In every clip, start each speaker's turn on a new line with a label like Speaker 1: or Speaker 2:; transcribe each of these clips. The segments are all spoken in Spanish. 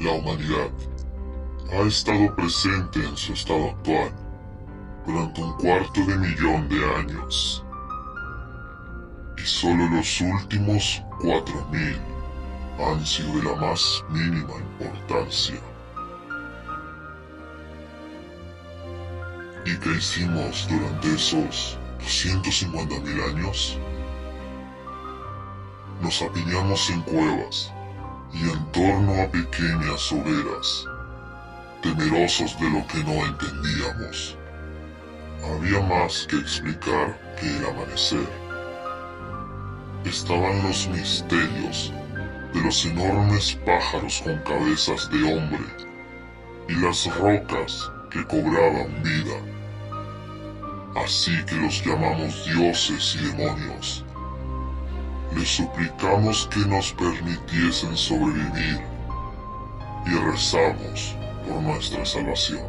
Speaker 1: La humanidad ha estado presente en su estado actual durante un cuarto de millón de años, y solo los últimos 4000 han sido de la más mínima importancia. ¿Y qué hicimos durante esos 250.000 años? Nos apiñamos en cuevas y en torno a pequeñas hogueras, temerosos de lo que no entendíamos. Había más que explicar que el amanecer. Estaban los misterios de los enormes pájaros con cabezas de hombre y las rocas que cobraban vida. Así que los llamamos dioses y demonios. Les suplicamos que nos permitiesen sobrevivir y rezamos por nuestra salvación.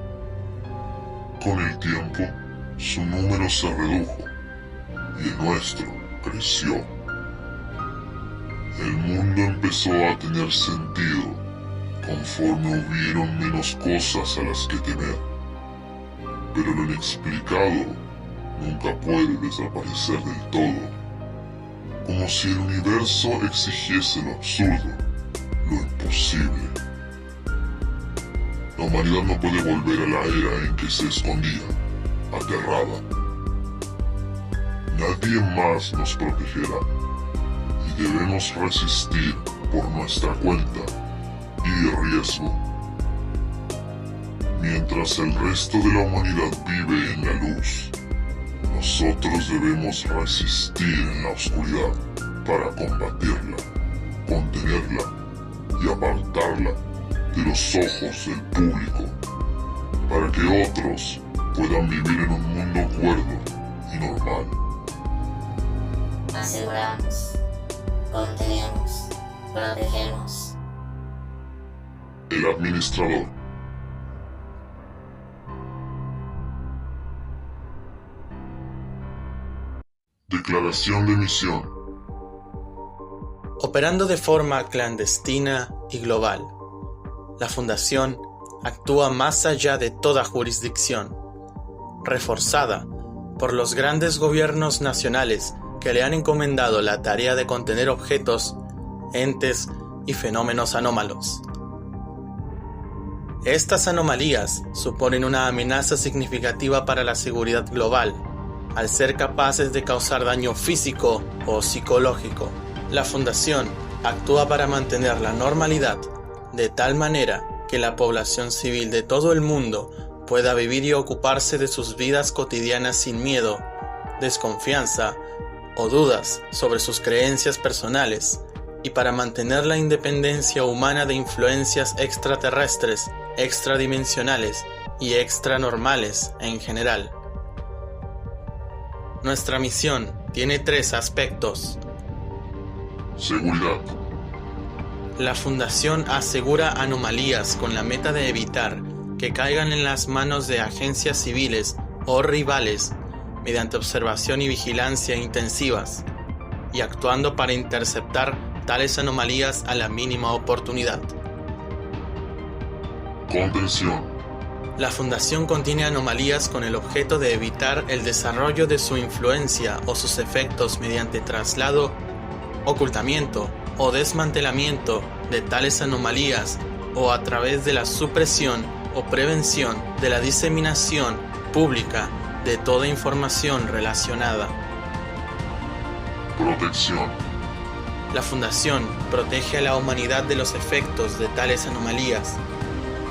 Speaker 1: Con el tiempo, su número se redujo y el nuestro creció. El mundo empezó a tener sentido conforme hubieron menos cosas a las que temer. Pero lo inexplicado nunca puede desaparecer del todo. Como si el universo exigiese lo absurdo, lo imposible. La humanidad no puede volver a la era en que se escondía, aterrada. Nadie más nos protegerá, y debemos resistir por nuestra cuenta y riesgo. Mientras el resto de la humanidad vive en la luz, nosotros debemos resistir en la oscuridad para combatirla, contenerla y apartarla de los ojos del público, para que otros puedan vivir en un mundo cuerdo y normal.
Speaker 2: Aseguramos, contenemos, protegemos.
Speaker 1: El administrador. Declaración de misión.
Speaker 3: Operando de forma clandestina y global, la Fundación actúa más allá de toda jurisdicción, reforzada por los grandes gobiernos nacionales que le han encomendado la tarea de contener objetos, entes y fenómenos anómalos. Estas anomalías suponen una amenaza significativa para la seguridad global, al ser capaces de causar daño físico o psicológico. La Fundación actúa para mantener la normalidad de tal manera que la población civil de todo el mundo pueda vivir y ocuparse de sus vidas cotidianas sin miedo, desconfianza o dudas sobre sus creencias personales, y para mantener la independencia humana de influencias extraterrestres, extradimensionales y extranormales en general. Nuestra misión tiene 3 aspectos.
Speaker 1: Seguridad.
Speaker 3: La Fundación asegura anomalías con la meta de evitar que caigan en las manos de agencias civiles o rivales mediante observación y vigilancia intensivas, y actuando para interceptar tales anomalías a la mínima oportunidad.
Speaker 1: Contención.
Speaker 3: La Fundación contiene anomalías con el objeto de evitar el desarrollo de su influencia o sus efectos mediante traslado, ocultamiento o desmantelamiento de tales anomalías, o a través de la supresión o prevención de la diseminación pública de toda información relacionada.
Speaker 1: Protección.
Speaker 3: La Fundación protege a la humanidad de los efectos de tales anomalías,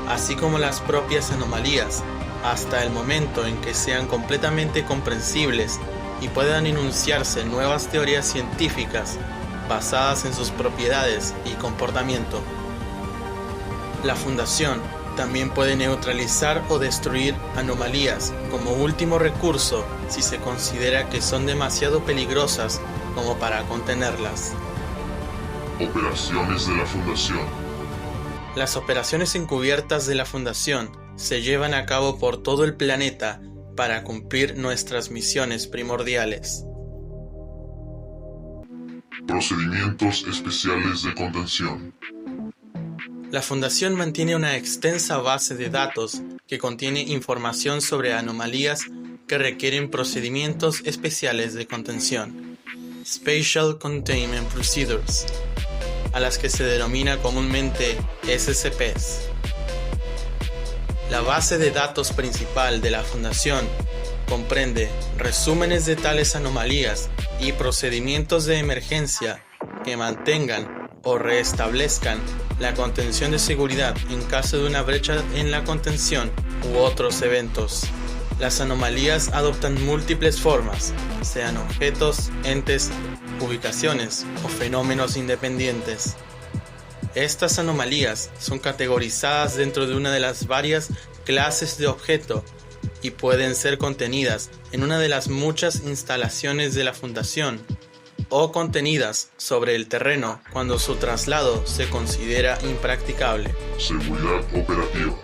Speaker 3: así como las propias anomalías, hasta el momento en que sean completamente comprensibles y puedan enunciarse nuevas teorías científicas basadas en sus propiedades y comportamiento. La Fundación también puede neutralizar o destruir anomalías como último recurso si se considera que son demasiado peligrosas como para contenerlas.
Speaker 1: Operaciones de la Fundación.
Speaker 3: Las operaciones encubiertas de la Fundación se llevan a cabo por todo el planeta para cumplir nuestras misiones primordiales.
Speaker 1: Procedimientos especiales de contención.
Speaker 3: La Fundación mantiene una extensa base de datos que contiene información sobre anomalías que requieren procedimientos especiales de contención, Special Containment Procedures, a las que se denomina comúnmente SCPs. La base de datos principal de la Fundación comprende resúmenes de tales anomalías y procedimientos de emergencia que mantengan o restablezcan la contención de seguridad en caso de una brecha en la contención u otros eventos. Las anomalías adoptan múltiples formas, sean objetos, entes, ubicaciones o fenómenos independientes. Estas anomalías son categorizadas dentro de una de las varias clases de objeto y pueden ser contenidas en una de las muchas instalaciones de la Fundación o contenidas sobre el terreno cuando su traslado se considera impracticable.
Speaker 1: Seguridad operativa.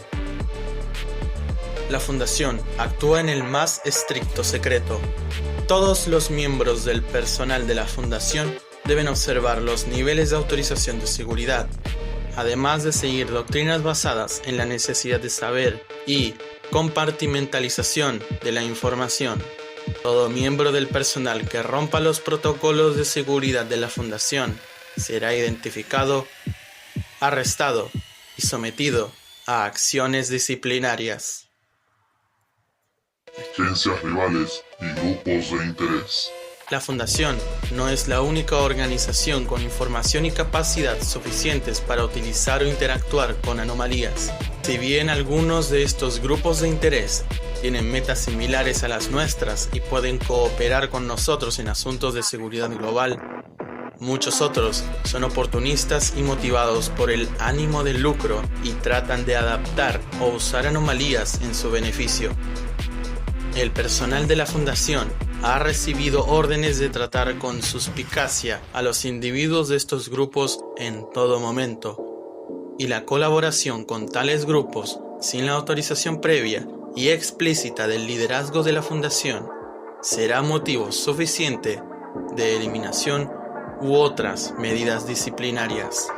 Speaker 3: La Fundación actúa en el más estricto secreto. Todos los miembros del personal de la Fundación deben observar los niveles de autorización de seguridad, además de seguir doctrinas basadas en la necesidad de saber y compartimentalización de la información. Todo miembro del personal que rompa los protocolos de seguridad de la Fundación será identificado, arrestado y sometido a acciones disciplinarias.
Speaker 1: Agencias rivales y grupos de interés.
Speaker 3: La Fundación no es la única organización con información y capacidad suficientes para utilizar o interactuar con anomalías. Si bien algunos de estos grupos de interés tienen metas similares a las nuestras y pueden cooperar con nosotros en asuntos de seguridad global, muchos otros son oportunistas y motivados por el ánimo de lucro y tratan de adaptar o usar anomalías en su beneficio. El personal de la Fundación ha recibido órdenes de tratar con suspicacia a los individuos de estos grupos en todo momento, y la colaboración con tales grupos sin la autorización previa y explícita del liderazgo de la Fundación será motivo suficiente de eliminación u otras medidas disciplinarias.